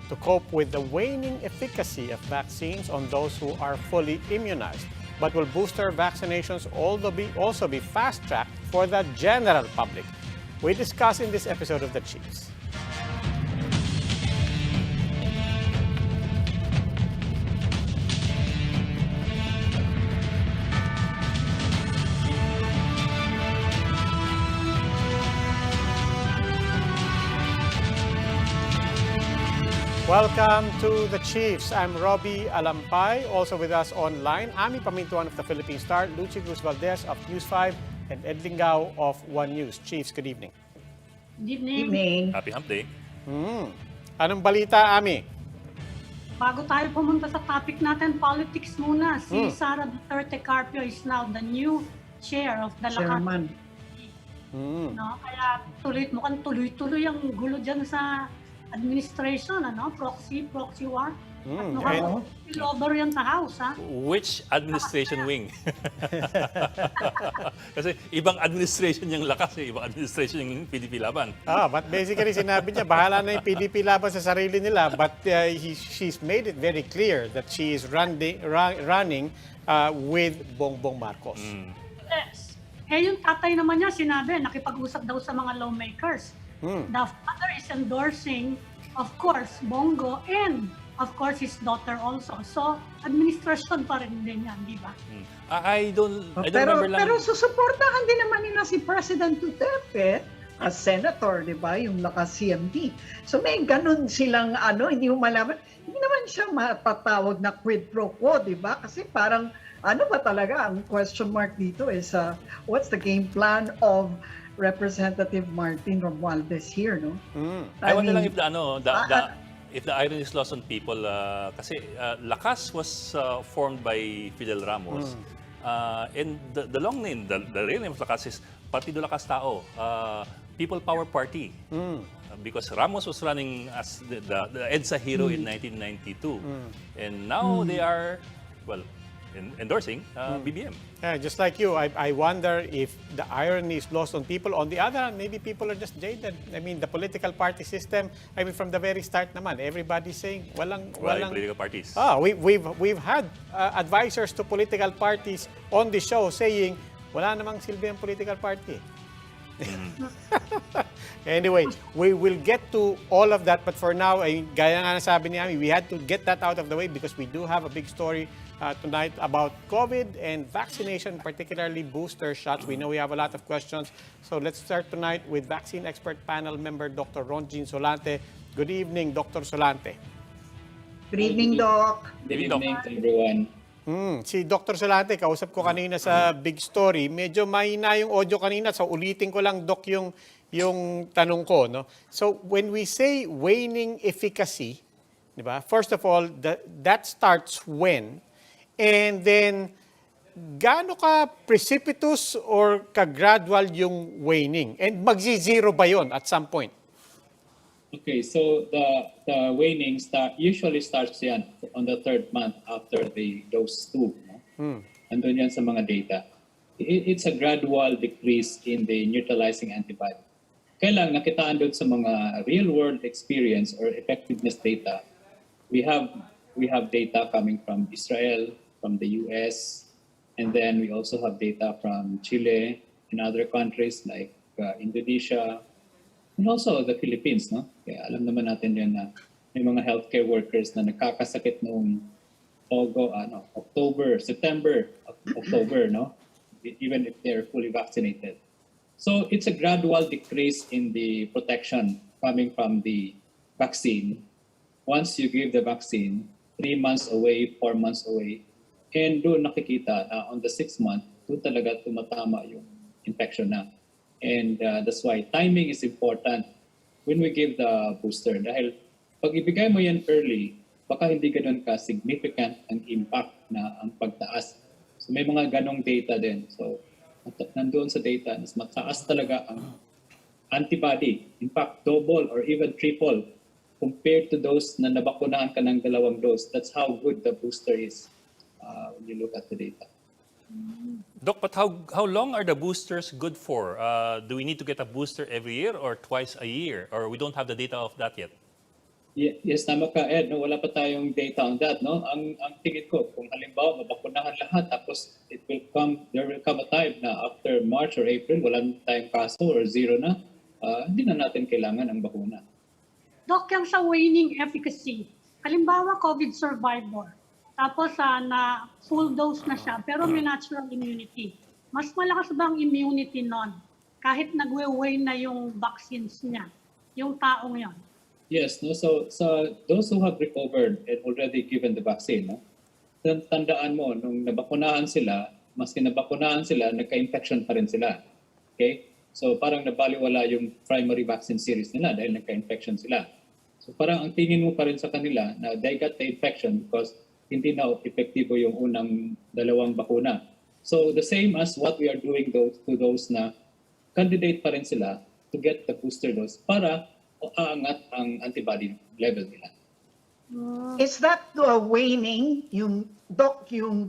to cope with the waning efficacy of vaccines on those who are fully immunized. But will booster vaccinations also be fast-tracked for the general public? We discuss in this episode of The Chiefs. Welcome to The Chiefs. I'm Robbie Alampay. Also with us online, Ami Pamintuan of the Philippine Star, Lucy Cruz Valdez of News 5, and Ed Lingao of One News. Chiefs, good evening. Good evening. Happy Hump Day. Anong balita, Ami? Bago tayo pumunta sa topic natin, politics muna. Si Sara Duterte Carpio is now the new chair of the Chairman. No? Kaya mukhang tuloy-tuloy ang gulo dyan sa administration, proxy war. At mukhang over yan sa House, ha? Which administration wing? Kasi ibang administration yung lakas, ibang administration yung PDP laban. But basically sinabi niya, bahala na yung PDP laban sa sarili nila. But she's made it very clear that she is running with Bongbong Marcos. Yes. Yung tatay naman niya, sinabi, nakipag-usap daw sa mga lawmakers. The father is endorsing, of course, Bongo and, of course, his daughter also. So, administration pa rin din yan, di ba? I don't remember lang. Pero susuportahan din naman nila si President Duterte as senator, di ba? Yung naka-CMD. So may ganun silang hindi mo malaman. Hindi naman siya matatawag na quid pro quo, di ba? Kasi parang ano ba talaga ang question mark dito is what's the game plan of Representative Martin Romualdez here, no? I wonder lang if if the iron is lost on people, kasi Lakas was formed by Fidel Ramos, and the long name, the real name of Lakas is Partido Lakas Tao, People Power Party, because Ramos was running as the EDSA hero in 1992, and now they are, well, endorsing BBM. Yeah, just like you, I wonder if the irony is lost on people. On the other hand, maybe people are just jaded. I mean, the political party system, from the very start naman, everybody's saying, walang political parties. We've had advisors to political parties on the show saying, wala namang silbi ang political party. Anyway, we will get to all of that, but for now, gaya nga nasabi ni Ami, we had to get that out of the way because we do have a big story tonight about COVID and vaccination, particularly booster shots. We know we have a lot of questions. So let's start tonight with vaccine expert panel member Dr. Ronjin Solante. Good evening, Dr. Solante. Good evening, Doc. Good evening to everyone. Si Dr. Solante, kausap ko kanina sa big story. Medyo mahina yung audio kanina, so ulitin ko lang, Doc, yung tanong ko. No? So when we say waning efficacy, di ba? First of all, that starts when? And then, gaano ka precipitous or ka-gradual yung waning? And magzi-zero ba yon at some point? Okay, so the waning usually starts yan on the third month after the dose 2. No? Andun yan sa mga data. It's a gradual decrease in the neutralizing antibody. Kailang nakitaan doon sa mga real-world experience or effectiveness data, we have data coming from Israel, from the US, and then we also have data from Chile and other countries like Indonesia, and also the Philippines, no? Kaya alam naman natin yan na may mga healthcare workers na nakakasakit noong October, no? Even if they're fully vaccinated. So it's a gradual decrease in the protection coming from the vaccine. Once you give the vaccine, 3 months away, 4 months away, and doon nakikita on the 6th month, doon talaga tumatama yung infection na. And that's why timing is important when we give the booster. Dahil pag ibigay mo yan early, baka hindi ganun ka-significant ang impact na ang pagtaas. So may mga ganong data din. So nandoon sa data, mas mataas talaga ang antibody. In fact, double or even triple compared to those na nabakunahan ka ng 2 dose. That's how good the booster is when you look at the data. Doc, but how long are the boosters good for? Do we need to get a booster every year or twice a year? Or we don't have the data of that yet? Yes, tama ka, Ed. No? Wala pa tayong data on that. No? Ang tingin ko, kung halimbawa mabakunahan lahat, tapos there will come a time na after March or April, wala na tayong kaso or zero na, hindi na natin kailangan ang bakuna. Doc, yung sa waning efficacy, halimbawa COVID survivor, tapos na full dose na siya, pero may natural immunity. Mas malakas ba ang immunity nun? Kahit nagwe-wane na yung vaccines niya, yung taong yon. Yes, no. So those who have recovered and already given the vaccine, no, tandaan mo nung nabakunahan sila, maski nabakunahan sila, nagka-infection pa rin sila. Okay? So parang nabaliwala yung primary vaccine series nila dahil nagka-infection sila. So parang ang tingin mo pa rin sa kanila na they got the infection because hindi na epektibo yung unang dalawang bakuna. So the same as what we are doing to those na candidate pa rin sila to get the booster dose para aangat ang antibody level nila. Is that waning, yung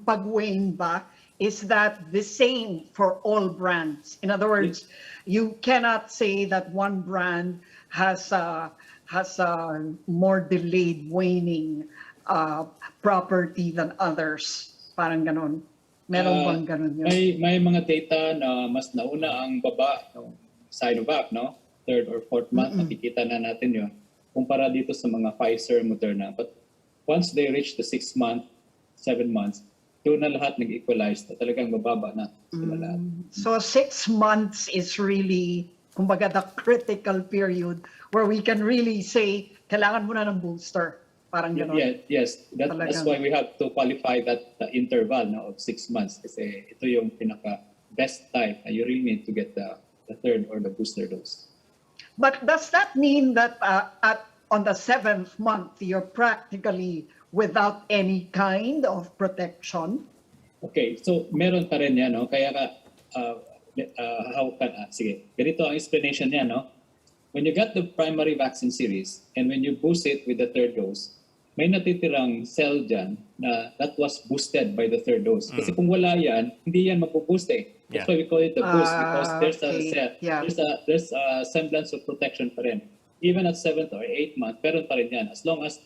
pag-wane ba, is that the same for all brands? In other words, you cannot say that one brand has a more delayed waning property than others. Parang ganon. Meron bang ganon yun? May mga data na mas nauna ang baba ng Sinovac, no? 3rd or 4th month, nakikita na natin yun. Kumpara dito sa mga Pfizer, Moderna. But once they reach the 6th month, 7 months, doon na lahat nag-equalize na talagang mababa na sila lahat. So 6 months is really, kumbaga, the critical period where we can really say, kailangan mo na ng booster. Parang gano'n. Yes. That's why we have to qualify that interval of 6 months. Kasi ito yung pinaka-best time na you really need to get the 3rd or the booster dose. But does that mean that on the 7th month, you're practically without any kind of protection? Okay, so meron pa rin yan, no? Kaya sige, ganito ang explanation niya, no? When you got the primary vaccine series and when you boost it with the 3rd dose, may natitirang cell dyan na that was boosted by the 3rd dose. Kasi kung wala yan, hindi yan mag-boost eh. That's why we call it the boost because there's a semblance of protection pa rin. Even at 7th or 8th month, meron pa rin yan. As long as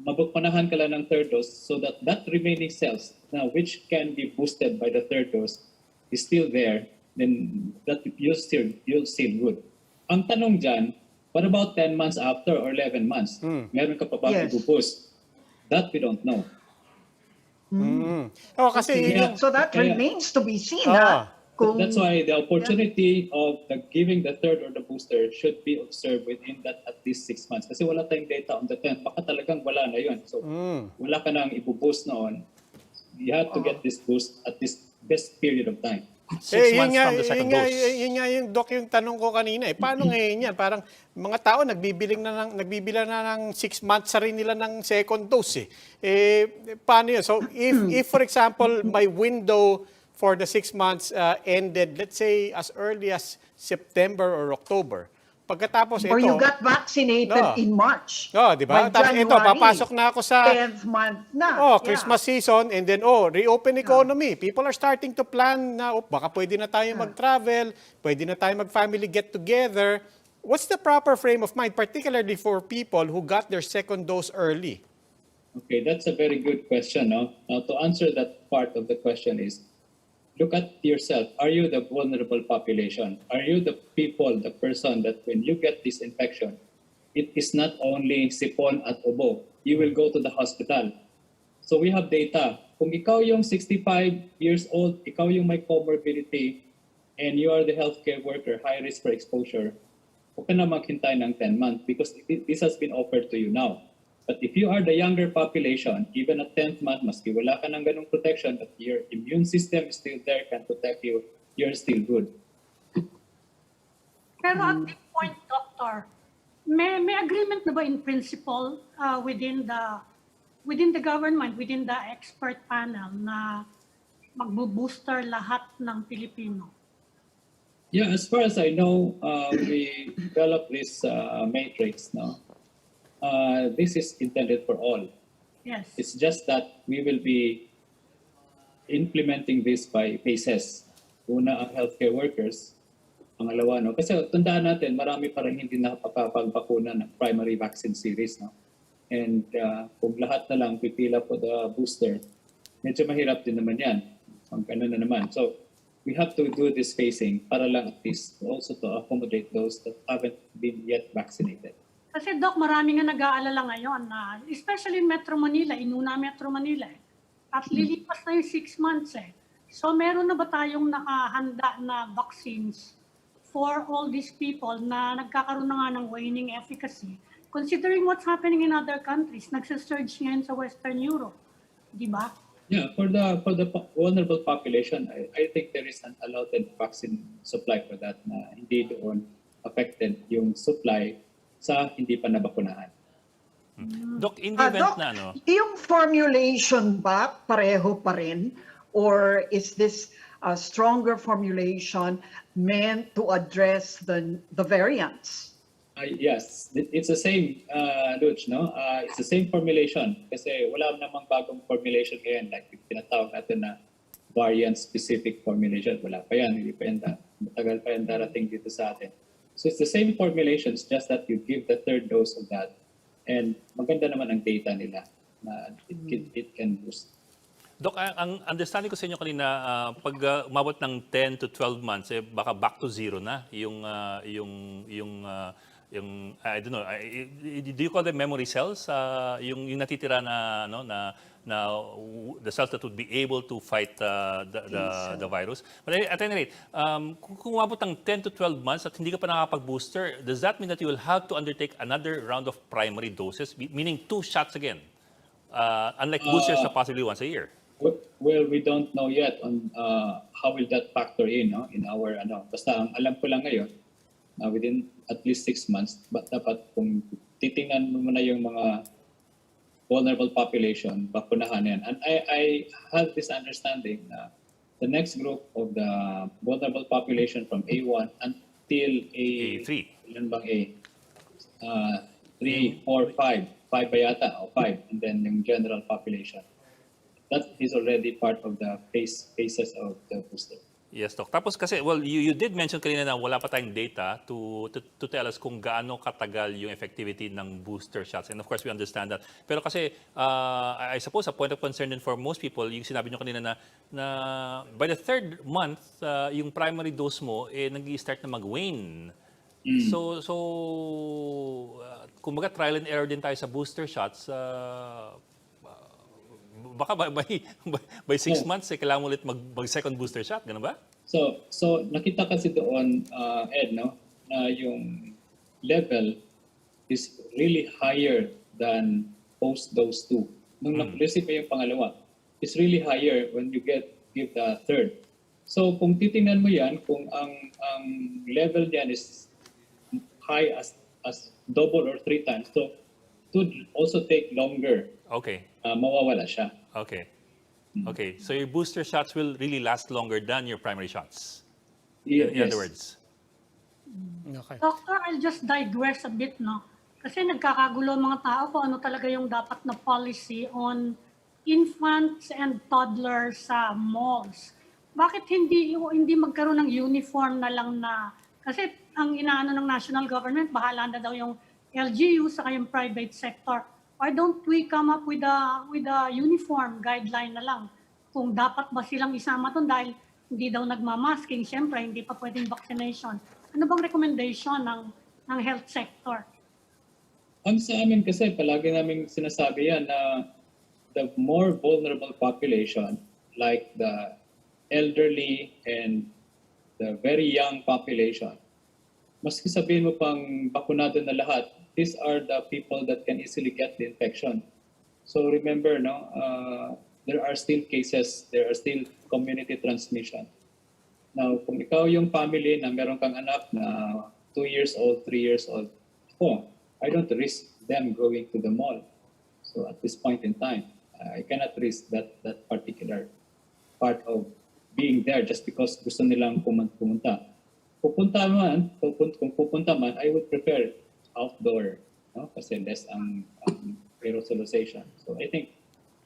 mabukpanahan ka lang ng 3rd dose so that remaining cells now which can be boosted by the 3rd dose is still there, then that you'll still good. Ang tanong dyan, what about 10 months after or 11 months? Meron ka pa ba i-boost? That we don't know. Kasi So that remains to be seen. That's why the opportunity of giving the 3rd or the booster should be observed within that at least 6 months. Kasi wala tayong data on the 10th. Baka talagang wala na yun. So wala ka nang i-boost noon. You have to get this boost at this best period of time. 6 months from the second dose. Yun nga yung Doc, yung tanong ko kanina. Paano ngayon yan? Parang mga tao nagbibila na ng 6 months sa rin nila ng second dose. Paano yun? So if for example, my window for the 6 months ended, let's say, as early as September or October, pagkatapos ito... Or you got vaccinated in March. Di ba? Tapos ito, papasok na ako sa... 10th month na. Christmas season, and then, reopen economy. People are starting to plan na, baka pwede na tayo mag-travel, pwede na tayo mag-family get-together. What's the proper frame of mind, particularly for people who got their second dose early? Okay, that's a very good question. No? Now, to answer that part of the question is, look at yourself. Are you the vulnerable population? Are you the person that when you get this infection, it is not only sipon at ubo, you will go to the hospital. So we have data. Kung ikaw yung 65 years old, ikaw yung may comorbidity, and you are the healthcare worker, high risk for exposure, huwag ka na maghintay ng 10 months because this has been offered to you now. But if you are the younger population, even at 10th month, maski wala ka ng ganung protection, but your immune system is still there, can protect you, you're still good. Pero at this point, Doctor, may agreement na ba in principle within the government, within the expert panel na magbo-booster lahat ng Pilipino? Yeah, as far as I know, we developed this matrix now. This is intended for all. Yes. It's just that we will be implementing this by phases. Una ang healthcare workers, pangalawa, no? Kasi tandaan natin, marami pa rin hindi nakapapag-bakuna ng primary vaccine series. No? And kung lahat na lang pipila po the booster, medyo mahirap din naman yan. Ang ganun na naman. So, we have to do this phasing para lang at least also to accommodate those that haven't been yet vaccinated. Kasi Doc, marami nga nag-aalala ngayon na, especially in Metro Manila, inuna Metro Manila at lilipas na yung 6 months So meron na ba tayong nakahanda na vaccines for all these people na nagkakaroon na nga ng waning efficacy? Considering what's happening in other countries, nagsa-surge ngayon sa Western Europe, di ba? Yeah, for the vulnerable population, I think there is an allotted vaccine supply for that na hindi doon affected yung supply sa hindi pa nabakunahan. Doc, in the event Doc, na ano, yung formulation ba pareho pa rin? Or is this a stronger formulation meant to address the variants? Yes, it's the same, Luch, no? It's the same formulation kasi wala namang bagong formulation ngayon like pinatawag natin na variant-specific formulation. Wala pa yan, hindi pa yan, matagal pa yan darating dito sa atin. So it's the same formulations, just that you give the third dose of that and maganda naman ang data nila na it can boost. Doc, ang understanding ko sa inyo kanina, pag umabot ng 10 to 12 months, baka back to zero na yung I don't know, do you call them memory cells? Yung natitira na the cells that would be able to fight the virus. But at any rate, kung umabot ng 10 to 12 months at hindi ka pa nakakapag-booster, does that mean that you will have to undertake another round of primary doses, meaning 2 shots again? Unlike boosters na possibly once a year. Well, we don't know yet on how will that factor in, no? In our basta ang alam ko lang ngayon within at least 6 months, but dapat kung titingnan mo na yung mga vulnerable population, bakunahan yan. And I have this understanding na the next group of the vulnerable population from A1 until A3. Ilan bang A? 3, 4, 5. 5 ba yata? O 5. And then yung general population. That is already part of the phases of the booster. Yes, Doc. Tapos kasi, well, you did mention kanina na wala pa tayong data to tell us kung gaano katagal yung effectivity ng booster shots. And of course, we understand that. Pero kasi, I suppose, a point of concern din for most people, yung sinabi nyo kanina na by the 3rd month, yung primary dose mo, nag-i-start na mag-wane. So kumbaga, trial and error din tayo sa booster shots. Baka by 6 months, kailangan mo ulit mag-second booster shot, gano'n ba? So nakita kasi doon, Ed, no, na yung level is really higher than post-dose 2. Nung na-receive pa yung pangalawa, is really higher when you give the third. So kung titingnan mo yan, kung ang level niyan is high as double or 3 times, so it would also take longer. Okay. Mawawala siya. Okay. Okay. So your booster shots will really last longer than your primary shots. In Yes. other words. Okay. Doctor, I'll just digress a bit, no? Kasi nagkakagulo ang mga tao kung ano talaga yung dapat na policy on infants and toddlers sa malls. Bakit hindi magkaroon ng uniform na lang na, kasi ang inaano ng national government, bahala na daw yung LGU sa yung private sector. Why don't we come up with a uniform guideline na lang? Kung dapat ba silang isama doon dahil hindi daw nagmamasking, siyempre hindi pa pwedeng vaccination. Ano bang recommendation ng health sector? Ang sa amin kasi, palagi namin sinasabi yan na the more vulnerable population, like the elderly and the very young population, maski sabihin mo pang bakunado na lahat, these are the people that can easily get the infection. So remember, there are still cases, there are still community transmission. Now, kung ikaw yung family na meron kang anak na 2 years old, 3 years old, I don't risk them going to the mall. So at this point in time, I cannot risk that particular part of being there just because gusto nilang pumunta. Kung pupunta man, I would prefer outdoor, no? Kasi less ang aerosolization. So I think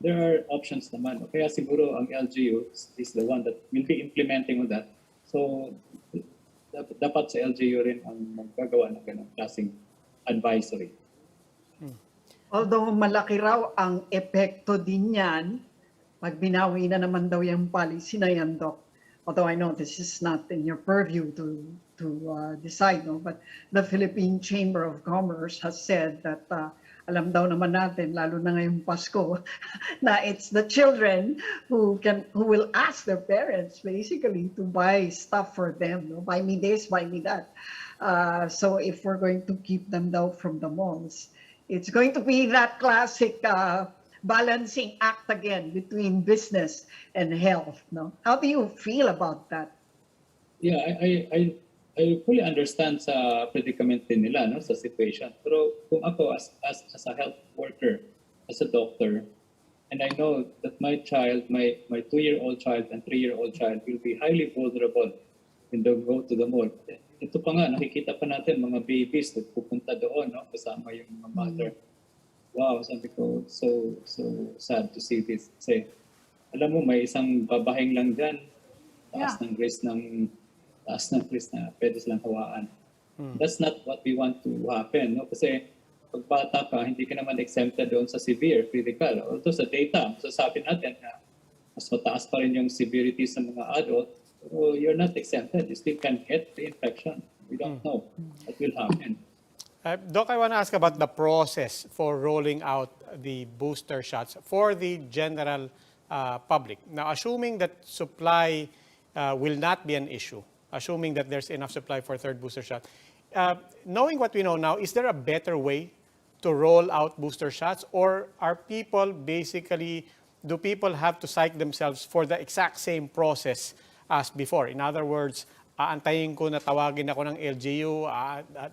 there are options naman. Kaya siguro ang LGU is the one that will be implementing on that. So dapat sa LGU rin ang maggagawa ng ganong klaseng advisory. Although malaki raw ang epekto din yan, pag binawi na naman daw yung policy na yan, Doc. Although I know this is not in your purview to decide, no? But the Philippine Chamber of Commerce has said that alam daw naman natin, lalo na ngayong Pasko, na it's the children who will ask their parents basically to buy stuff for them, no? Buy me this, buy me that. So if we're going to keep them down from the malls, it's going to be that classic balancing act again between business and health. No, how do you feel about that? Yeah, I fully understand sa predicament din nila, no, sa situation. Pero kung ako as a health worker, as a doctor, and I know that my child, my 2-year-old child and 3-year-old child will be highly vulnerable when they go to the mall. Ito pa nga, nakikita pa natin mga babies na pupunta doon, no, kasama yung mga mother. Wow, sabi ko, so sad to see this. Kasi, alam mo, may isang babahing lang dyan, taas ng risk na pwede silang hawaan. That's not what we want to happen, no? Kasi pag bata ka, hindi ka naman exempted doon sa severe, critical. Although sa data, masasabi natin na mas mataas pa rin yung severity sa mga adult, pero you're not exempted. You still can get the infection. We don't know what will happen. Doc, I want to ask about the process for rolling out the booster shots for the general public. Now, assuming that supply will not be an issue, assuming that there's enough supply for third booster shot, knowing what we know now, is there a better way to roll out booster shots, or are people basically, do people have to psych themselves for the exact same process as before? In other words, aantayin ko na tawagin ako ng LGU,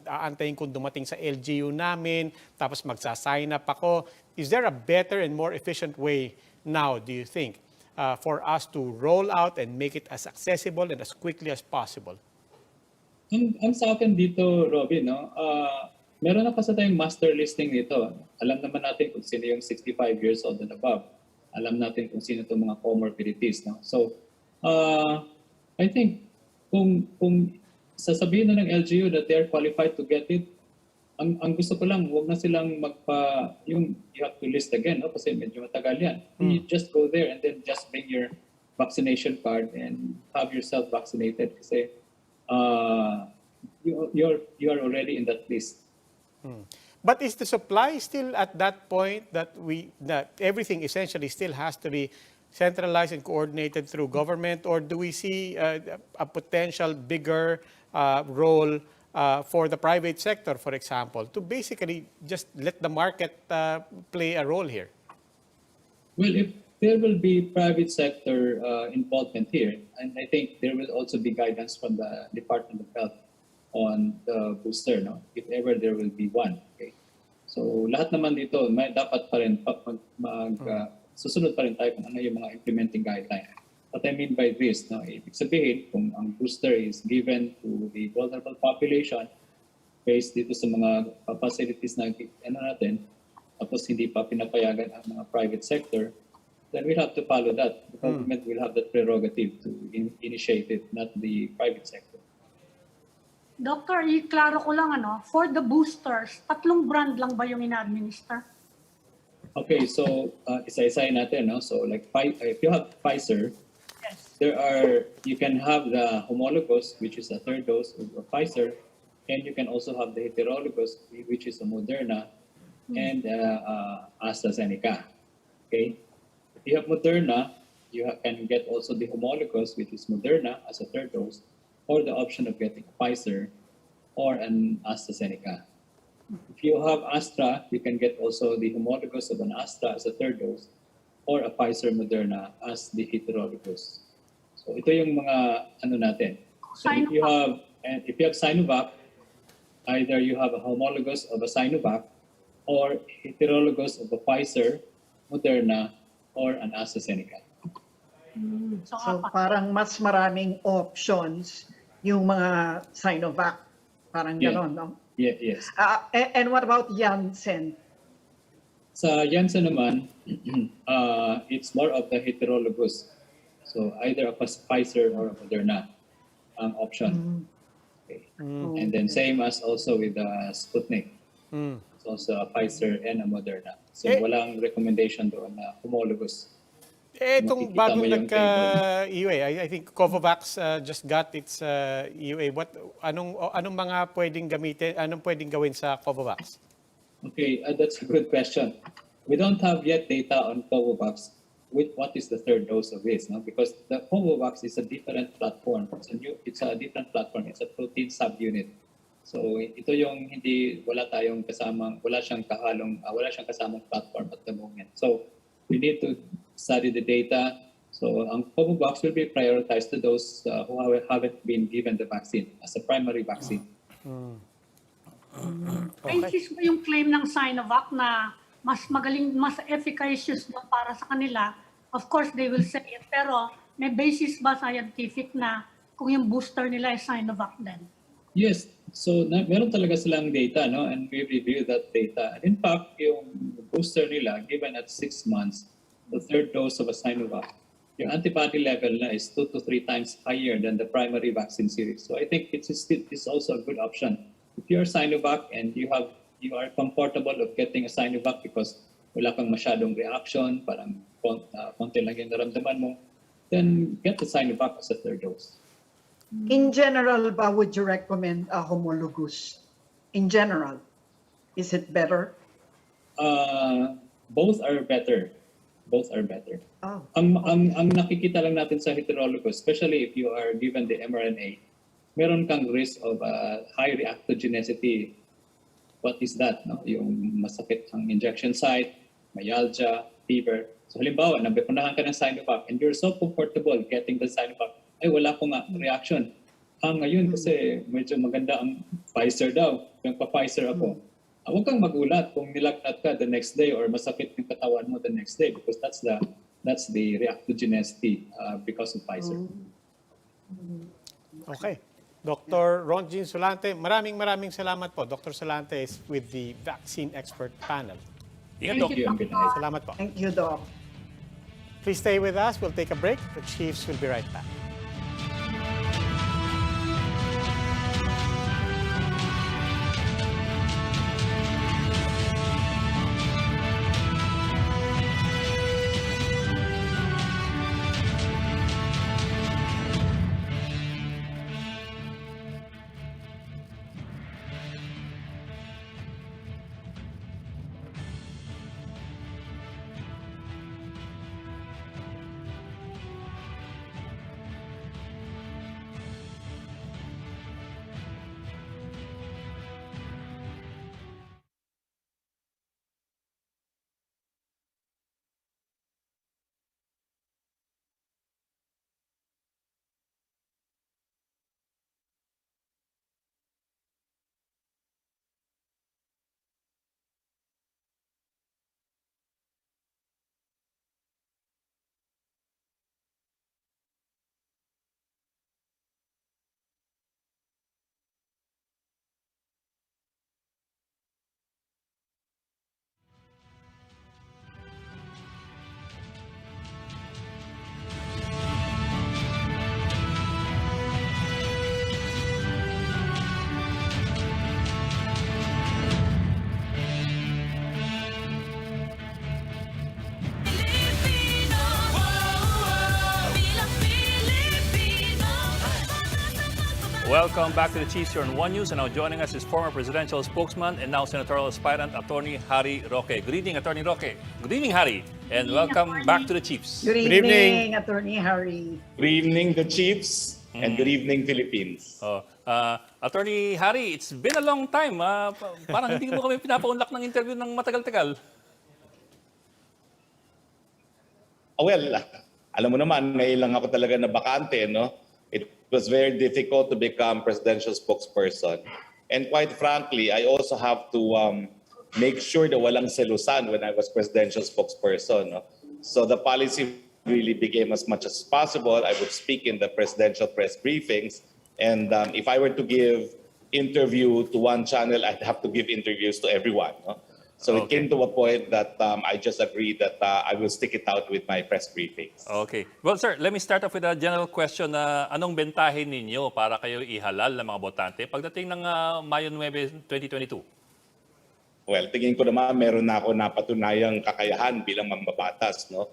aantayin ko dumating sa LGU namin, tapos magsasign up ako. Is there a better and more efficient way now, do you think, for us to roll out and make it as accessible and as quickly as possible? Ang sa akin dito, Robin, no, meron na kasi tayong master listing nito. Alam naman natin kung sino yung 65 years old and above. Alam natin kung sino itong mga comorbidities. No? So, I think kung sasabihin na ng LGU that they're qualified to get it, ang gusto ko lang, huwag na silang you have to list again, no? Kasi medyo matagal yan. You just go there and then just bring your vaccination card and have yourself vaccinated kasi you are already in that list. But is the supply still at that point that everything essentially still has to be centralized and coordinated through government, or do we see a potential bigger role for the private sector, for example, to basically just let the market play a role here? Well, if there will be private sector involvement here, and I think there will also be guidance from the Department of Health on the booster, no? If ever there will be one. Okay? So lahat naman dito, may dapat pa rin susunod pa rin tayo kung ano yung mga implementing guidelines. What I mean by this, no, ibig sabihin, kung ang booster is given to the vulnerable population based dito sa mga facilities na natin, tapos hindi pa pinapayagan ang mga private sector, then we have to follow that. The government will have that prerogative to initiate it, not the private sector. Doctor, i-klaro ko lang, for the boosters, 3 brand lang ba yung ina-administer? Okay, so isa-isahin natin, no? So like if you have Pfizer, Yes. you can have the homologous, which is a third dose of Pfizer, and you can also have the heterologous, which is a Moderna, and AstraZeneca. Okay, if you have Moderna, you can get also the homologous, which is Moderna as a third dose, or the option of getting Pfizer or an AstraZeneca. If you have Astra, you can get also the homologous of an Astra as a third dose or a Pfizer Moderna as the heterologous. So ito yung mga natin. So if you have Sinovac, either you have a homologous of a Sinovac or heterologous of a Pfizer, Moderna, or an AstraZeneca. So parang mas maraming options yung mga Sinovac. Parang gano'n, no? Yeah, yes. And what about Janssen? Sa Janssen naman, it's more of the heterologous. So either a Pfizer or a Moderna ang option. Okay. And then same as also with Sputnik. So sa Pfizer and a Moderna. So Eh- walang recommendation doon na homologous. Itong Makikita bagong mo yung nagka-EUA, I think Covovax just got its EUA. Anong mga pwedeng gamitin, anong pwedeng gawin sa Covovax? Okay, that's a good question. We don't have yet data on Covovax with what is the third dose of this, no? Because the Covovax is a different platform. It's a different platform. It's a protein subunit. So ito yung wala siyang kasamang platform at the moment. So we need to study the data. So ang Covovax will be prioritized to those who haven't been given the vaccine as a primary vaccine. Basis ba yung claim ng Sinovac na mas magaling, mas efficacious daw para sa kanila? Of course, they will say it. Pero may basis ba scientific na kung yung booster nila ay Sinovac din? Yes. So meron talaga silang data, no? And we review that data. And in fact, yung booster nila, given at 6 months, the third dose of a Sinovac, yung antibody level na is 2 to 3 times higher than the primary vaccine series. So I think it's also a good option. If you're Sinovac and you are comfortable of getting a Sinovac because wala kang masyadong reaction, parang konti lang yung naramdaman mo, then get the Sinovac as a third dose. In general ba, would you recommend a homologous? In general, is it better? Both are better. Both are better. Oh. Ang nakikita lang natin sa heterologous, especially if you are given the mRNA, meron kang risk of high reactogenicity. What is that? No? Yung masakit ang injection site, myalgia, fever. So halimbawa, nabipunahan ka ng Sinovac and you're so comfortable getting the Sinovac, ay wala ko nga reaction. Ngayon kasi medyo maganda ang Pfizer daw. Yung pa-Pfizer ako. Huwag kang magulat kung nilagnat ka the next day or masakit yung katawan mo the next day because that's the reactogenicity because of Pfizer. Okay. Dr. Ronjin Solante, maraming salamat po. Dr. Solante is with the Vaccine Expert Panel. Ingat, Thank Doc. you and good night. Salamat po. Thank you, Doc. Please stay with us. We'll take a break. The Chiefs will be right back. Welcome back to the Chiefs here on One News. And now joining us is former presidential spokesman and now senatorial aspirant, Attorney Harry Roque. Good evening, Attorney Roque. Good evening, Harry. And welcome back to the Chiefs. Good Good evening, evening. Attorney Harry. Good evening, the Chiefs, and good evening, Philippines. Attorney Harry, it's been a long time. Parang hindi mo kami pinapaunlak ng interview ng matagal-tagal. Well, alam mo naman, ngayon lang ako talaga na bakante, no? It was very difficult to become presidential spokesperson. And quite frankly, I also have to make sure that walang selusan when I was presidential spokesperson. No? So the policy really became as much as possible. I would speak in the presidential press briefings. And if I were to give interview to one channel, I'd have to give interviews to everyone. No? So it came to a point that I just agreed that I will stick it out with my press briefings. Okay. Well, sir, let me start off with a general question na anong bentahin ninyo para kayo ihalal ng mga botante pagdating ng Mayo 9, 2022? Well, tingin ko naman meron na ako napatunayang kakayahan bilang mambabatas, no?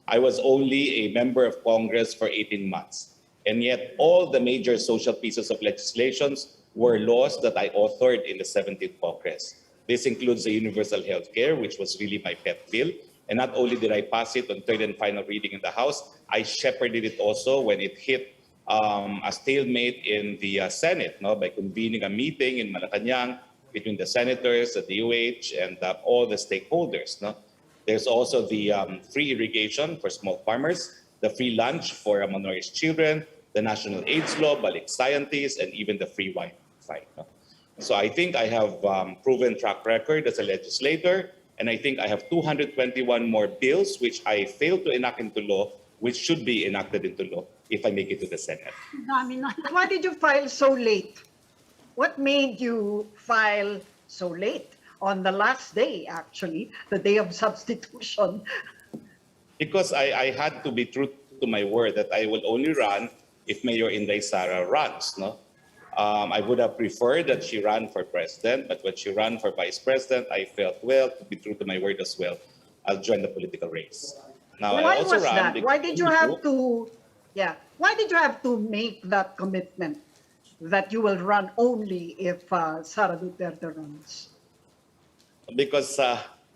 I was only a member of Congress for 18 months. And yet all the major social pieces of legislations were laws that I authored in the 17th Congress. This includes the universal health care, which was really my pet bill. And not only did I pass it on third and final reading in the House, I shepherded it also when it hit a stalemate in the Senate, no, by convening a meeting in Malacanang between the senators, the DOH, and all the stakeholders. No? There's also the free irrigation for small farmers, the free lunch for malnourished children, the national AIDS law, balik scientists, and even the free Wi-Fi. No? So I think I have proven track record as a legislator, and I think I have 221 more bills which I failed to enact into law, which should be enacted into law if I make it to the Senate. Dami na. Why did you file so late? What made you file so late? On the last day, actually, the day of substitution. Because I had to be true to my word that I will only run if Mayor Inday Sara runs. No, I would have preferred that she ran for president, but when she ran for vice president, I felt, well, to be true to my word as well, I'll join the political race. Now, Why I also was ran that? because Why did you have to? Yeah. Why did you have to make that commitment that you will run only if Sara Duterte runs? Because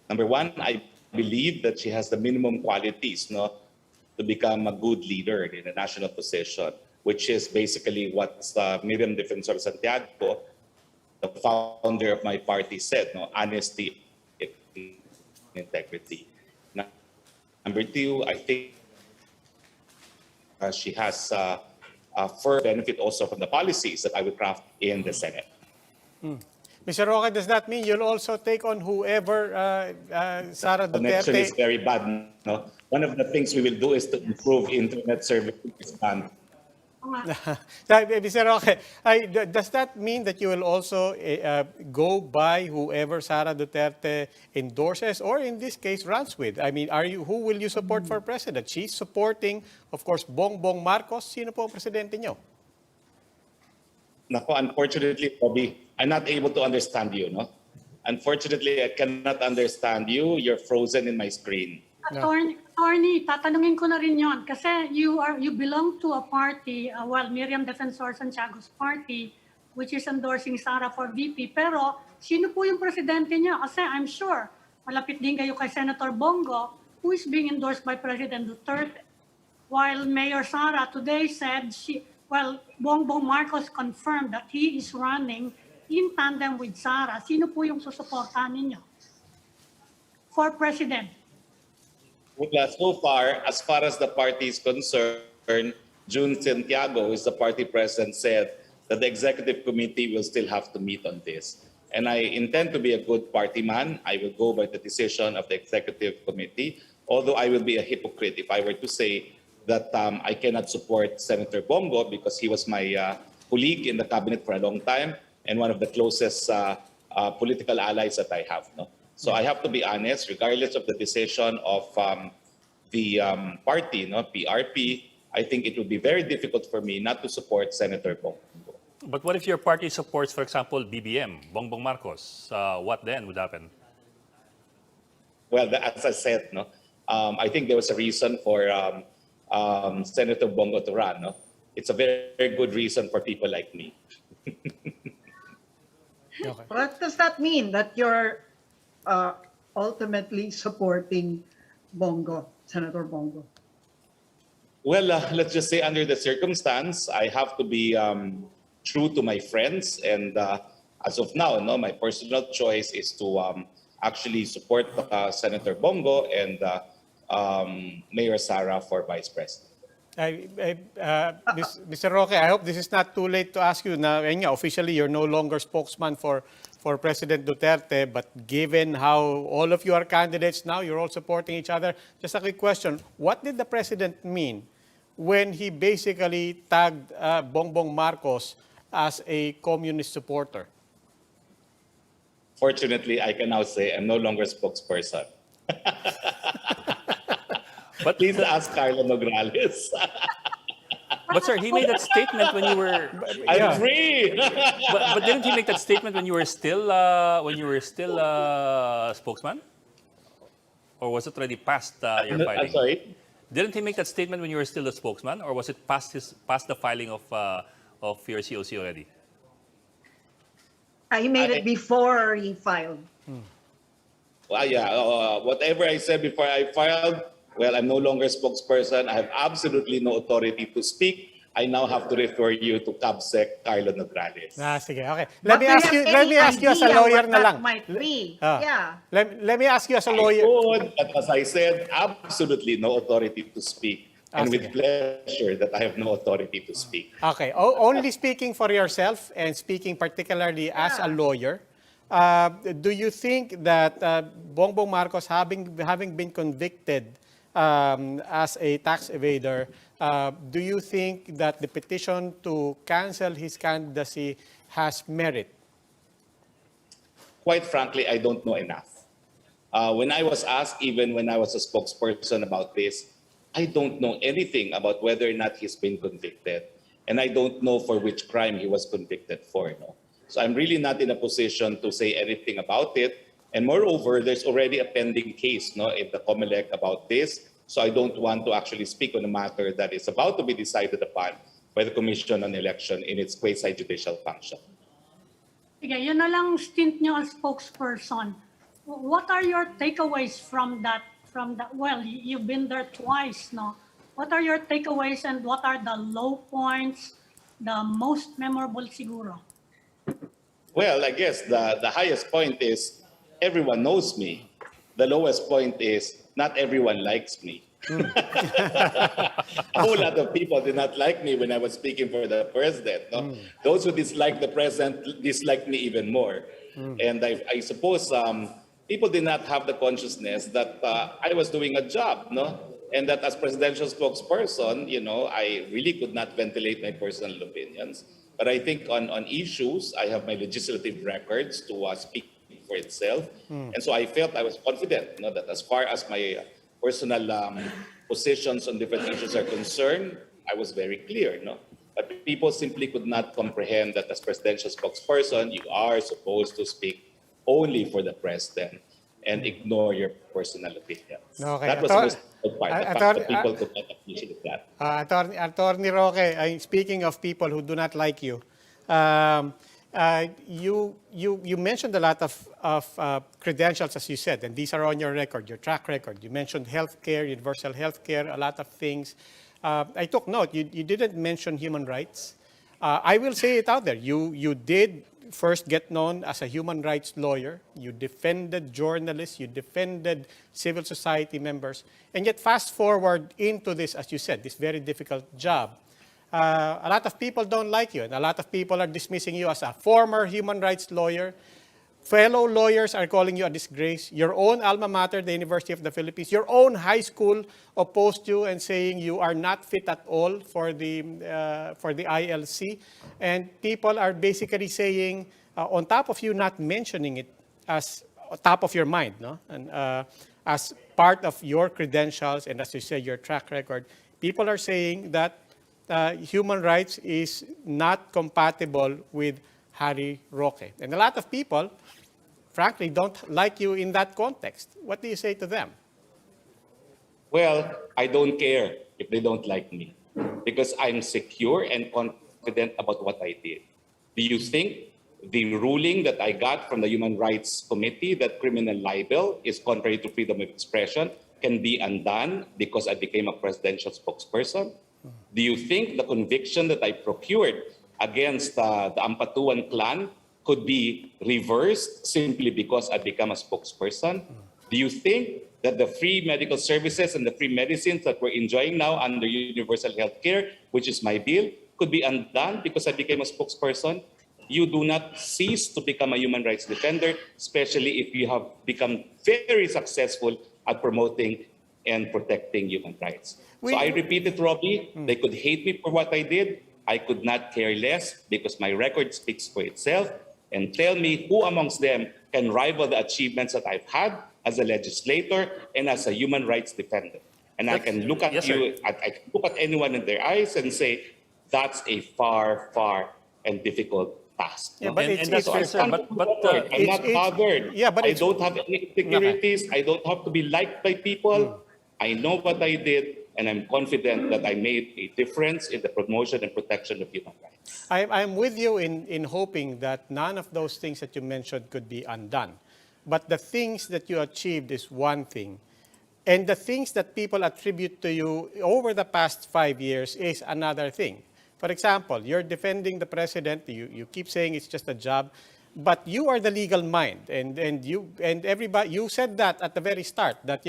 number one, I believe that she has the minimum qualities, no, to become a good leader in a national position, which is basically what Miriam Defensor Santiago, the founder of my party, said, no, honesty, integrity. Number two, I think she has a further benefit also from the policies that I would craft in the Senate. Mr. Roque, does that mean you'll also take on whoever Sara Connection is Duterte? very bad. No? One of the things we will do is to improve internet services. Mr. Roque, does that mean that you will also go by whoever Sara Duterte endorses or in this case runs with? I mean, who will you support for president? She's supporting, of course, Bongbong Marcos. Sino po ang presidente nyo? Nako, unfortunately, Bobby, I'm not able to understand you, no? Unfortunately, I cannot understand you. You're frozen in my screen. Attorney, tatanungin ko na rin yon kasi you belong to a party, Miriam Defensor Santiago's party, which is endorsing Sara for VP. Pero sino po yung presidente niya? Kasi I'm sure malapit din kayo kay Senator Bongo, who is being endorsed by President Duterte. While Mayor Sara today said Bongbong Marcos confirmed that he is running in tandem with Sara. Sino po yung susuportahan ninyo for president? Well, so far as the party is concerned, June Santiago, who is the party president, said that the executive committee will still have to meet on this. And I intend to be a good party man. I will go by the decision of the executive committee, although I will be a hypocrite if I were to say that I cannot support Senator Bongo because he was my colleague in the cabinet for a long time and one of the closest political allies that I have. No? So I have to be honest, regardless of the decision of the party, no, PRP, I think it would be very difficult for me not to support Senator Bongo. But what if your party supports, for example, BBM, Bongbong Marcos? What then would happen? Well, as I said, no, I think there was a reason for Senator Bongo to run. No? It's a very, very good reason for people like me. Okay. What does that mean? That you're ultimately supporting Bongo, Senator Bongo? Well, let's just say under the circumstance, I have to be true to my friends. And as of now, no, my personal choice is to actually support Senator Bongo and Mayor Sara for Vice President. Mr. Roque, I hope this is not too late to ask you. Now, officially, you're no longer spokesman for President Duterte, but given how all of you are candidates now, you're all supporting each other. Just a quick question. What did the President mean when he basically tagged Bongbong Marcos as a communist supporter? Fortunately, I can now say I'm no longer spokesperson. But Please ask Carlo Nograles. But sir, he made that statement when you were. I'm Yeah. free. But didn't he make that statement when you were still spokesman, or was it already past your I'm filing? sorry. Didn't he make that statement when you were still the spokesman, or was it past the filing of your COC already? He made it before he filed. Well, yeah, whatever I said before I filed, well, I'm no longer spokesperson. I have absolutely no authority to speak. I now have to refer you to CABSEC Carlo Nograles. Sige, okay. But do you have Let me any ask you as a idea lawyer what na that lang. might be? Ah. Yeah. Let me ask you as a I lawyer. could, but as I said, absolutely no authority to speak. And with sige. pleasure that I have no authority to speak. Okay, only speaking for yourself and speaking particularly as a Yeah. lawyer, do you think that Bongbong Marcos, having been convicted as a tax evader, do you think that the petition to cancel his candidacy has merit? Quite frankly, I don't know enough. When I was asked, even when I was a spokesperson about this, I don't know anything about whether or not he's been convicted. And I don't know for which crime he was convicted for. No? So I'm really not in a position to say anything about it. And moreover, there's already a pending case in the COMELEC about this. So I don't want to actually speak on a matter that is about to be decided upon by the Commission on Election in its quasi-judicial function. Sige, yun na lang stint nyo as spokesperson. What are your takeaways from that? Well, you've been there twice, no? What are your takeaways and what are the low points, the most memorable siguro? Well, I guess the highest point is everyone knows me. The lowest point is not everyone likes me. A whole lot of people did not like me when I was speaking for the president. No? Those who dislike the president dislike me even more. And I suppose people did not have the consciousness that I was doing a job, no? And that as presidential spokesperson, I really could not ventilate my personal opinions. But I think on issues, I have my legislative records to speak for itself. And so I felt I was confident that as far as my personal positions on different issues are concerned, I was very clear. No? But people simply could not comprehend that as presidential spokesperson, you are supposed to speak only for the president and ignore your personal opinions. Okay. That was the most important part. The fact that people could not appreciate that. Attorney Roque, speaking of people who do not like you, you mentioned a lot of credentials, as you said, and these are on your record, your track record. You mentioned healthcare, universal healthcare, a lot of things. I took note. You didn't mention human rights. I will say it out there. You did first get known as a human rights lawyer. You defended journalists. You defended civil society members. And yet fast forward into this, as you said, this very difficult job. A lot of people don't like you, and a lot of people are dismissing you as a former human rights lawyer. Fellow lawyers are calling you a disgrace. Your own alma mater, the University of the Philippines, your own high school opposed you and saying you are not fit at all for the ILC. And people are basically saying, on top of you not mentioning it as top of your mind, no? And as part of your credentials and as you say, your track record, people are saying that human rights is not compatible with Harry Roque. And a lot of people, frankly, don't like you in that context. What do you say to them? Well, I don't care if they don't like me because I'm secure and confident about what I did. Do you think the ruling that I got from the Human Rights Committee that criminal libel is contrary to freedom of expression can be undone because I became a presidential spokesperson? Do you think the conviction that I procured against the Ampatuan clan could be reversed simply because I become a spokesperson? Do you think that the free medical services and the free medicines that we're enjoying now under universal health care, which is my bill, could be undone because I became a spokesperson? You do not cease to become a human rights defender, especially if you have become very successful at promoting and protecting human rights. So I repeat it, Robbie, they could hate me for what I did. I could not care less because my record speaks for itself. And tell me who amongst them can rival the achievements that I've had as a legislator and as a human rights defender. And I can look at Yes, sir. I can look at anyone in their eyes and say, that's a far, far and difficult task. Yeah, no? but And, it's, and that's it's, fair, it's, sir. I'm it's- not bothered. yeah, but I it's, don't have any insecurities. I don't have to be liked by people. I know what I did, and I'm confident that I made a difference in the promotion and protection of human rights. I'm with you in hoping that none of those things that you mentioned could be undone. But the things that you achieved is one thing. And the things that people attribute to you over the past 5 years is another thing. For example, you're defending the president, you keep saying it's just a job, but you are the legal mind. And everybody, you said that at the very start, that,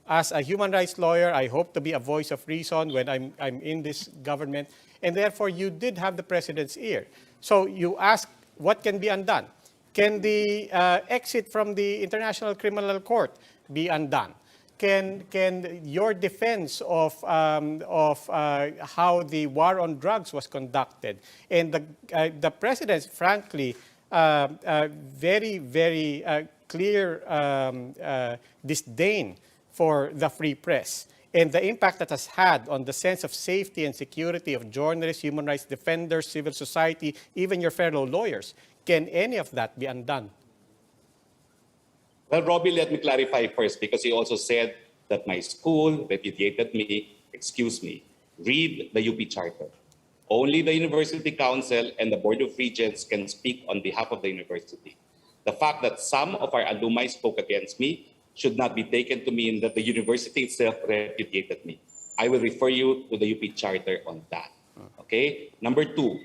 as a human rights lawyer, I hope to be a voice of reason when I'm in this government. And therefore, you did have the president's ear. So you ask, what can be undone? Can the exit from the International Criminal Court be undone? Can your defense of how the war on drugs was conducted and the president's frankly very clear disdain for the free press and the impact that has had on the sense of safety and security of journalists, human rights defenders, civil society, even your fellow lawyers, can any of that be undone? Well, Robbie, let me clarify first, because he also said that my school repudiated me. Excuse me. Read the UP Charter. Only the University Council and the Board of Regents can speak on behalf of the university. The fact that some of our alumni spoke against me should not be taken to mean that the university itself repudiated me. I will refer you to the UP Charter on that. Okay? Number two,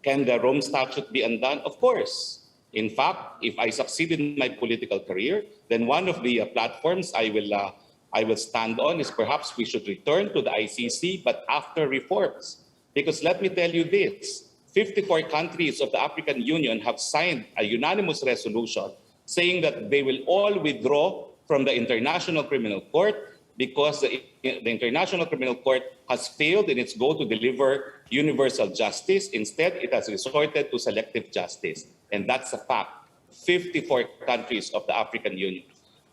can the Rome Statute be undone? Of course. In fact, if I succeed in my political career, then one of the platforms I will stand on is perhaps we should return to the ICC, but after reforms. Because let me tell you this, 54 countries of the African Union have signed a unanimous resolution saying that they will all withdraw from the International Criminal Court because the International Criminal Court has failed in its goal to deliver universal justice. Instead, it has resorted to selective justice. And that's a fact. 54 countries of the African Union.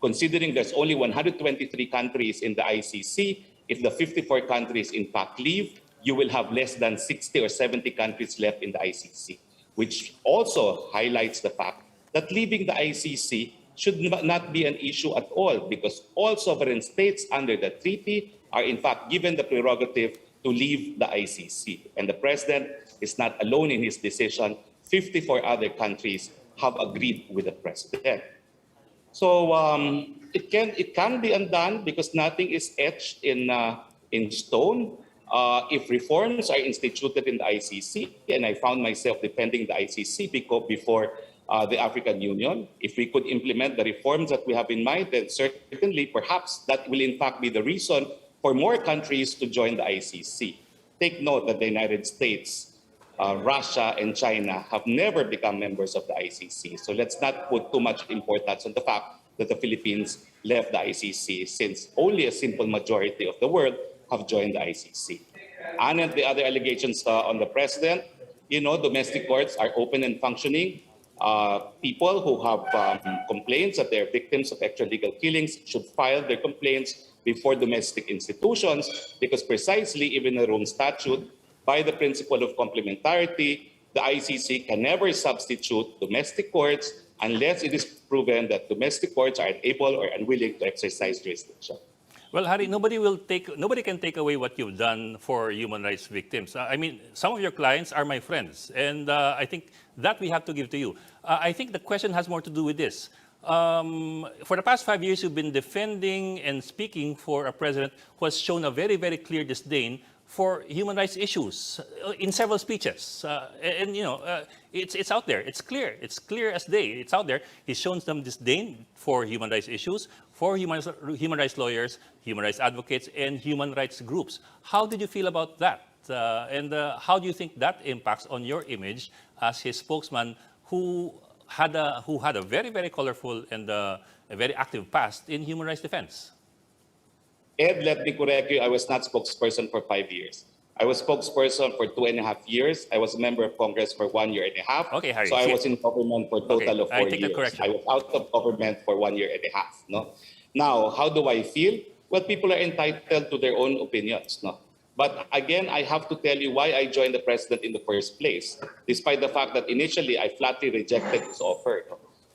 Considering there's only 123 countries in the ICC, if the 54 countries in fact leave, you will have less than 60 or 70 countries left in the ICC, which also highlights the fact that leaving the ICC should not be an issue at all, because all sovereign states under the treaty are in fact given the prerogative to leave the ICC. And the president is not alone in his decision. 54 other countries have agreed with the president. So it can be undone because nothing is etched in stone. If reforms are instituted in the ICC, and I found myself defending the ICC before the African Union, if we could implement the reforms that we have in mind, then certainly, perhaps that will in fact be the reason for more countries to join the ICC. Take note that the United States, Russia, and China have never become members of the ICC. So let's not put too much importance on the fact that the Philippines left the ICC, since only a simple majority of the world have joined the ICC. And the other allegations on the president, domestic courts are open and functioning. People who have complaints that they're victims of extralegal killings should file their complaints before domestic institutions, because precisely even the Rome Statute, by the principle of complementarity, the ICC can never substitute domestic courts unless it is proven that domestic courts are unable or unwilling to exercise jurisdiction. Well, Harry, nobody can take away what you've done for human rights victims. I mean, some of your clients are my friends, and I think that we have to give to you. I think the question has more to do with this. For the past 5 years, you've been defending and speaking for a president who has shown a very clear disdain for human rights issues in several speeches. It's out there. It's clear as day. It's out there. He's shown some disdain for human rights issues, for human rights lawyers, human rights advocates, and human rights groups. How did you feel about that? And how do you think that impacts on your image as his spokesman, who had a very colorful and a very active past in human rights defense? Ed, let me correct you. I was not spokesperson for 5 years. I was spokesperson for 2.5 years. I was a member of Congress for 1 year and a half. Okay, Harry. So I was in government for a total of 4 I take the years. correction. I was out of government for 1 year and a half. No? Now, how do I feel? Well, people are entitled to their own opinions. No? But again, I have to tell you why I joined the president in the first place, despite the fact that initially I flatly rejected his offer.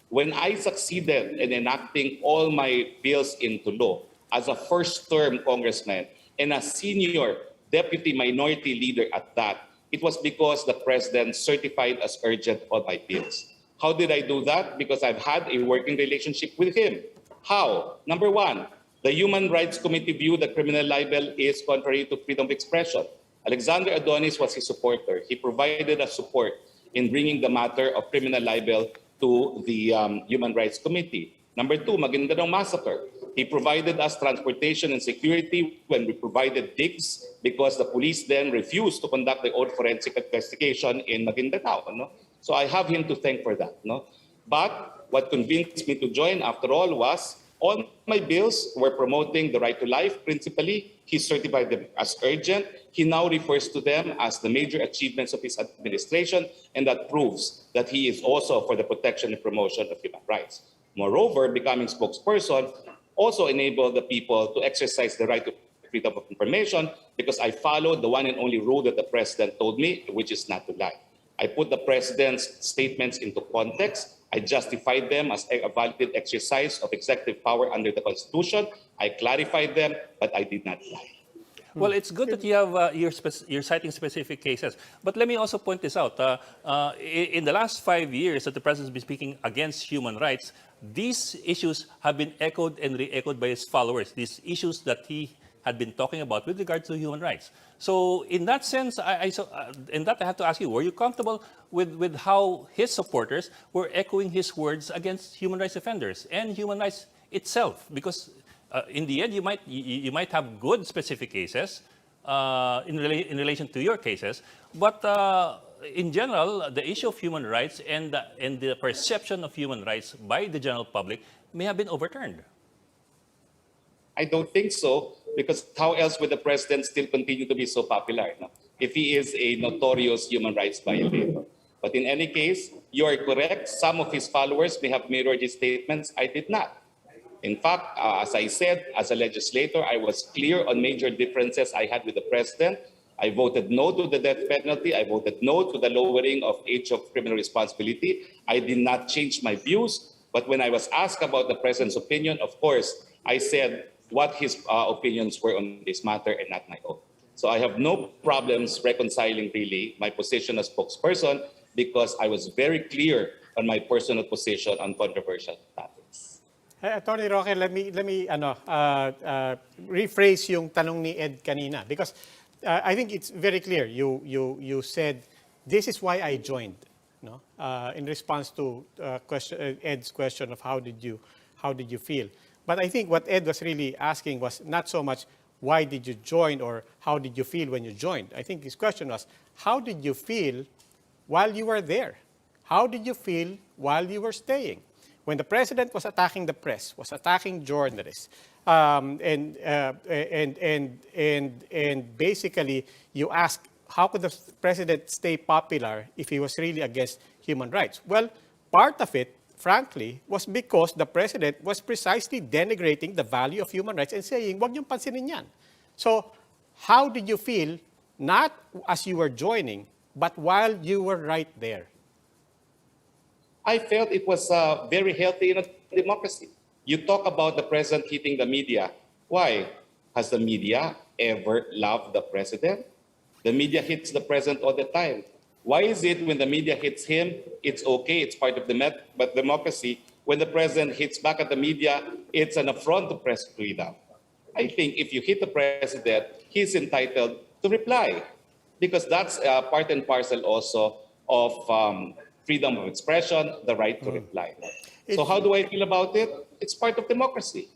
When I succeeded in enacting all my bills into law as a first-term congressman and a senior deputy minority leader at that, it was because the president certified as urgent all my bills. How did I do that? Because I've had a working relationship with him. How? Number one, the Human Rights Committee viewed that criminal libel is contrary to freedom of expression. Alexander Adonis was his supporter. He provided us support in bringing the matter of criminal libel to the Human Rights Committee. Number two, Maguindanao Massacre. He provided us transportation and security when we provided digs because the police then refused to conduct their own forensic investigation in Maguindanao. No? So I have him to thank for that. No? But what convinced me to join, after all, was all my bills were promoting the right to life. Principally, he certified them as urgent. He now refers to them as the major achievements of his administration, and that proves that he is also for the protection and promotion of human rights. Moreover, becoming spokesperson also enabled the people to exercise the right to freedom of information because I followed the one and only rule that the president told me, which is not to lie. I put the president's statements into context. I justified them as a valid exercise of executive power under the Constitution. I clarified them, but I did not lie. Well, it's good that you have you're citing specific cases. But let me also point this out. In the last 5 years that the president has been speaking against human rights, these issues have been echoed and re-echoed by his followers. These issues that he had been talking about with regard to human rights. So in that sense, I have to ask you, were you comfortable with how his supporters were echoing his words against human rights offenders and human rights itself? Because in the end, you might have good specific cases in relation to your cases, but in general, the issue of human rights and the perception of human rights by the general public may have been overturned. I don't think so, because how else would the president still continue to be so popular, no? If he is a notorious human rights violator? But in any case, you are correct. Some of his followers may have mirrored his statements. I did not. In fact, as I said, as a legislator, I was clear on major differences I had with the president. I voted no to the death penalty. I voted no to the lowering of age of criminal responsibility. I did not change my views. But when I was asked about the president's opinion, of course, I said what his opinions were on this matter and not my own. So I have no problems reconciling really my position as spokesperson because I was very clear on my personal position on controversial topics. Hey, Attorney Roque, let me rephrase yung tanong ni Ed kanina because I think it's very clear. You said this is why I joined, no? In response to Ed's question of how did you feel. But I think what Ed was really asking was not so much why did you join or how did you feel when you joined. I think his question was how did you feel while you were there? How did you feel while you were staying? When the president was attacking the press, was attacking journalists, and basically you ask how could the president stay popular if he was really against human rights? Well, part of it, frankly, was because the president was precisely denigrating the value of human rights and saying, wag niyong pansinin yan. So, how did you feel, not as you were joining, but while you were right there? I felt it was very healthy in a democracy. You talk about the president hitting the media. Why? Has the media ever loved the president? The media hits the president all the time. Why is it when the media hits him, it's okay, it's part of the democracy. When the president hits back at the media, it's an affront to press freedom. I think if you hit the president, he's entitled to reply because that's part and parcel also of freedom of expression, the right to reply. So how do I feel about it? It's part of democracy.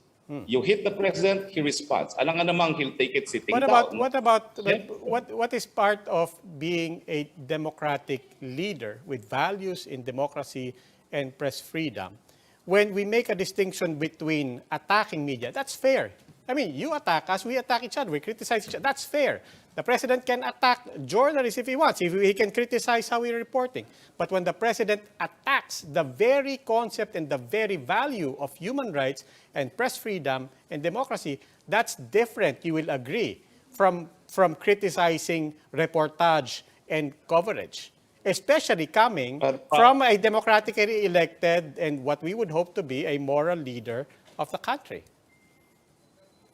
You hit the president, he responds. Alam nga namang he'll take it sitting down. What is part of being a democratic leader with values in democracy and press freedom? When we make a distinction between attacking media, that's fair. I mean, you attack us, we attack each other, we criticize each other. That's fair. The president can attack journalists if he wants, if he can criticize how we're reporting. But when the president attacks the very concept and the very value of human rights and press freedom and democracy, that's different, you will agree, from from criticizing reportage and coverage, especially coming from a democratically elected and what we would hope to be a moral leader of the country?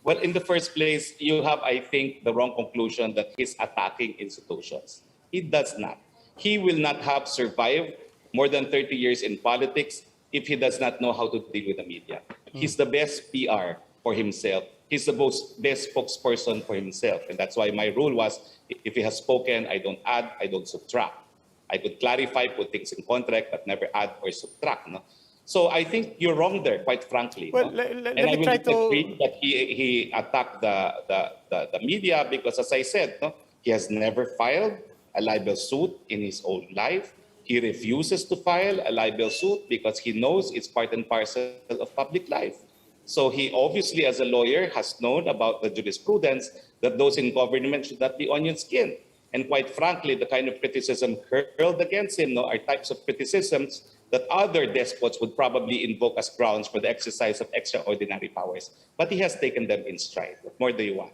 Well, in the first place, you have, I think, the wrong conclusion that he's attacking institutions. He does not. He will not have survived more than 30 years in politics if he does not know how to deal with the media. He's the best PR for himself. He's the best spokesperson for himself. And that's why my rule was, if he has spoken, I don't add, I don't subtract. I could clarify, put things in contract, but never add or subtract. No? So I think you're wrong there, quite frankly. Well, no? let And I me will try to... disagree that he attacked the media because, as I said, no, he has never filed a libel suit in his own life. He refuses to file a libel suit because he knows it's part and parcel of public life. So he obviously, as a lawyer, has known about the jurisprudence that those in government should not be onion skin. And quite frankly, the kind of criticism hurled against him are types of criticisms that other despots would probably invoke as grounds for the exercise of extraordinary powers. But he has taken them in stride. What more do you want?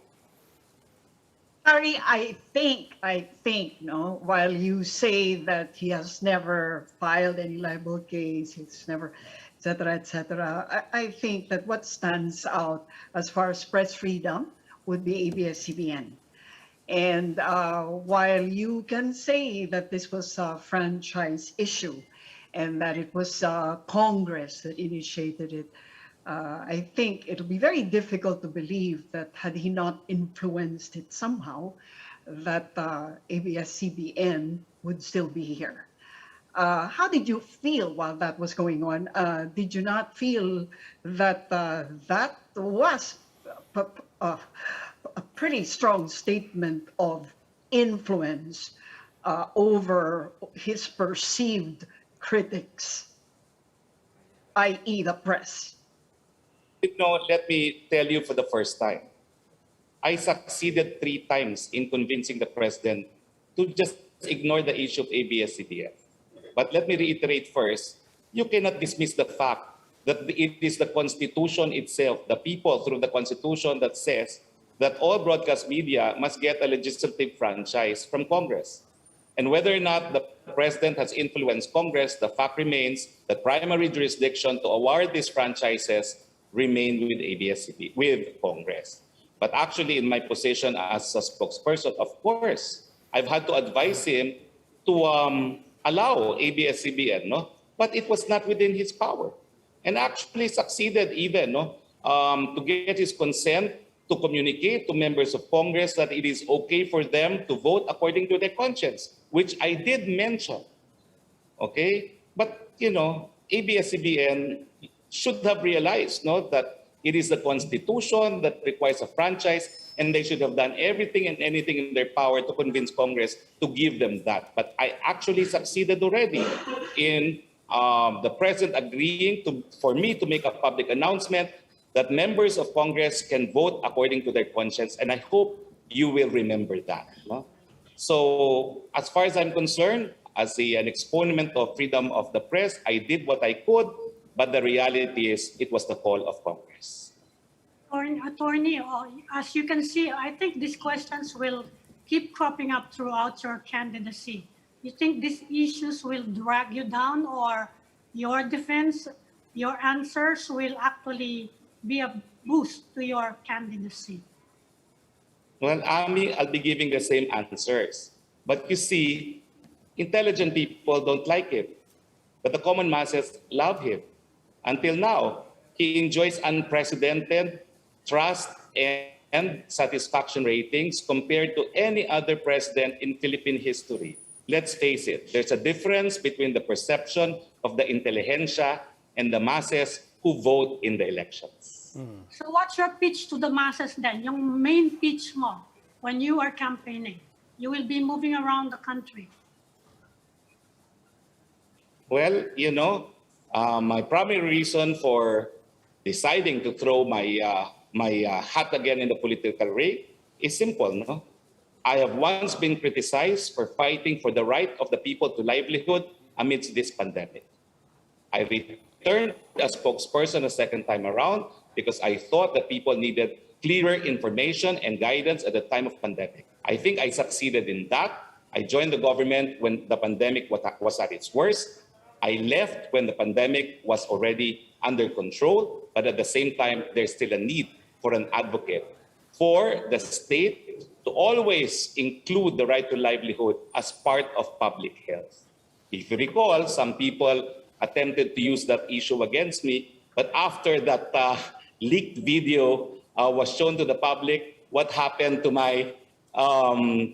Harry, I think, no, while you say that he has never filed any libel case, he's never, et cetera, I think that what stands out as far as press freedom would be ABS-CBN. And while you can say that this was a franchise issue and that it was Congress that initiated it, I think it'll be very difficult to believe that had he not influenced it somehow, that ABS-CBN would still be here. How did you feel while that was going on? Did you not feel that that was a pretty strong statement of influence over his perceived critics, i.e. the press? You know, let me tell you for the first time, I succeeded 3 times in convincing the president to just ignore the issue of ABS-CBN. But let me reiterate first, you cannot dismiss the fact that it is the Constitution itself, the people through the Constitution, that says that all broadcast media must get a legislative franchise from Congress. And whether or not the president has influenced Congress, the fact remains that primary jurisdiction to award these franchises remain with ABS-CBN, with Congress. But actually, in my position as a spokesperson, of course, I've had to advise him to allow ABS-CBN, no? But it was not within his power. And actually succeeded even to get his consent to communicate to members of Congress that it is okay for them to vote according to their conscience, which I did mention. Okay? But, ABS-CBN should have realized that it is the Constitution that requires a franchise, and they should have done everything and anything in their power to convince Congress to give them that. But I actually succeeded already in the president agreeing for me to make a public announcement that members of Congress can vote according to their conscience, and I hope you will remember that. No? So as far as I'm concerned, as an exponent of freedom of the press, I did what I could, but the reality is it was the call of Congress. Attorney, as you can see, I think these questions will keep cropping up throughout your candidacy. You think these issues will drag you down, or your defense, your answers will actually be a boost to your candidacy? Well, Ami, I'll be giving the same answers. But you see, intelligent people don't like him, but the common masses love him. Until now, he enjoys unprecedented trust and satisfaction ratings compared to any other president in Philippine history. Let's face it, there's a difference between the perception of the intelligentsia and the masses who vote in the elections. So what's your pitch to the masses then? Yung main pitch mo when you are campaigning? You will be moving around the country. Well, my primary reason for deciding to throw my hat again in the political ring is simple. No? I have once been criticized for fighting for the right of the people to livelihood amidst this pandemic. I returned as spokesperson a second time around because I thought that people needed clearer information and guidance at the time of pandemic. I think I succeeded in that. I joined the government when the pandemic was at its worst. I left when the pandemic was already under control, but at the same time, there's still a need for an advocate for the state to always include the right to livelihood as part of public health. If you recall, some people attempted to use that issue against me, but after that leaked video was shown to the public, what happened to my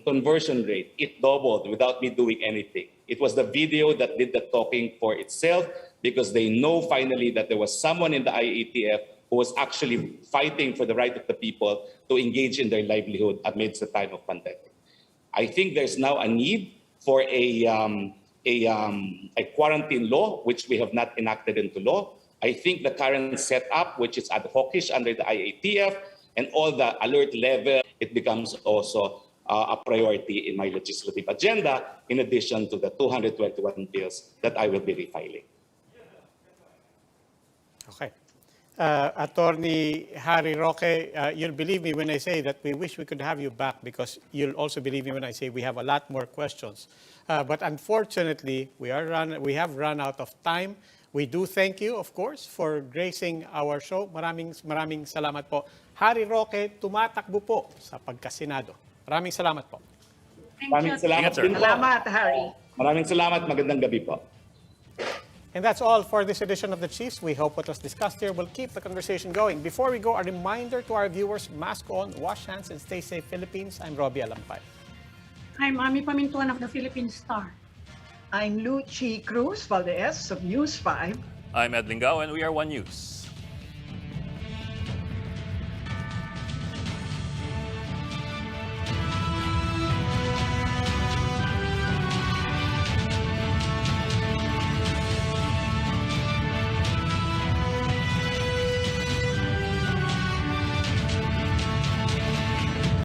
conversion rate? It doubled without me doing anything. It was the video that did the talking for itself, because they know finally that there was someone in the IATF who was actually fighting for the right of the people to engage in their livelihood amidst the time of pandemic. I think there's now a need for a quarantine law, which we have not enacted into law. I think the current setup, which is ad hocish under the IATF and all the alert level, it becomes also a priority in my legislative agenda, in addition to the 221 bills that I will be refiling. Okay. Attorney Harry Roque, you'll believe me when I say that we wish we could have you back, because you'll also believe me when I say we have a lot more questions. But unfortunately, we have run out of time. We do thank you, of course, for gracing our show. Maraming salamat po. Harry Roque, tumatakbo po sa pagkasenado. Maraming salamat po. Thank Maraming you. salamat Ingat, sir. din po. Salamat, Harry. Maraming salamat. Magandang gabi po. And that's all for this edition of The Chiefs. We hope what was discussed here will keep the conversation going. Before we go, a reminder to our viewers, mask on, wash hands, and stay safe, Philippines. I'm Robbie Alampay. I'm Ami Pamintuan of the Philippine Star. I'm Lucy Cruz Valdez of News 5. I'm Ed Lingao, and we are One News.